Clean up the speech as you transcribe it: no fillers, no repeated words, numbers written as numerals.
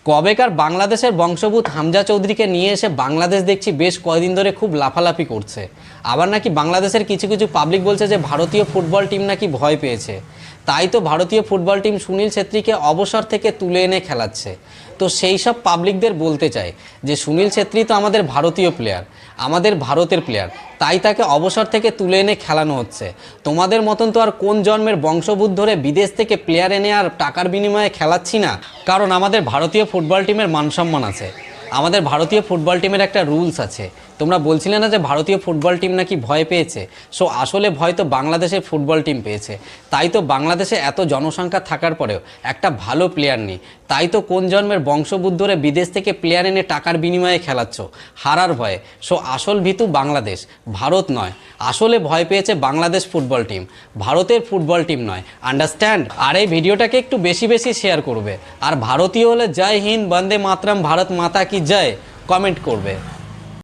কবেকার বাংলাদেশের বংশোদ্ভূত হামজা চৌধুরীকে নিয়ে এসে বাংলাদেশ দেখছি বেশ কয়েকদিন ধরে খুব লাফালাফি করছে। আবার নাকি বাংলাদেশের কিছু কিছু পাবলিক বলছে যে ভারতীয় ফুটবল টিম নাকি ভয় পেয়েছে, তাই তো ভারতীয় ফুটবল টিম সুনীল ছেত্রীকে অবসর থেকে তুলে এনে খেলাচ্ছে। তো সেই সব পাবলিকদের বলতে চাই যে সুনীল ছেত্রী তো আমাদের ভারতীয় প্লেয়ার, আমাদের ভারতের প্লেয়ার, তাই তাকে অবসর থেকে তুলে এনে খেলানো হচ্ছে। তোমাদের মতন তো আর কোন জন্মের বংশভূত ধরে বিদেশ থেকে প্লেয়ার এনে আর টাকার বিনিময়ে খেলাচ্ছি না, কারণ আমাদের ভারতীয় ফুটবল টিমের মানসম্মান আছে, আমাদের ভারতীয় ফুটবল টিমের একটা রুলস আছে। তোমরা বলছিলে না যে ভারতীয় ফুটবল টিম নাকি ভয় পেয়েছে, সো আসলে ভয় তো বাংলাদেশের ফুটবল টিম পেয়েছে। তাই তো বাংলাদেশে এত জনসংখ্যা থাকার পরেও একটা ভালো প্লেয়ার নেই, তাই তো কোন জন্মের বংশভূত ধরে বিদেশ থেকে প্লেয়ার এনে টাকার বিনিময়ে খেলাচ্ছ হারার ভয়ে। সো আসল ভীতু বাংলাদেশ, ভারত নয়। আসলে ভয় পেয়েছে বাংলাদেশ ফুটবল টিম, ভারতের ফুটবল টিম নয়। আন্ডারস্ট্যান্ড? আর এই ভিডিওটাকে একটু বেশি বেশি শেয়ার করবে, আর ভারতীয় হলে জয় হিন্দ, বন্দে মাতরম, ভারত মাতা কি জয় কমেন্ট করবে।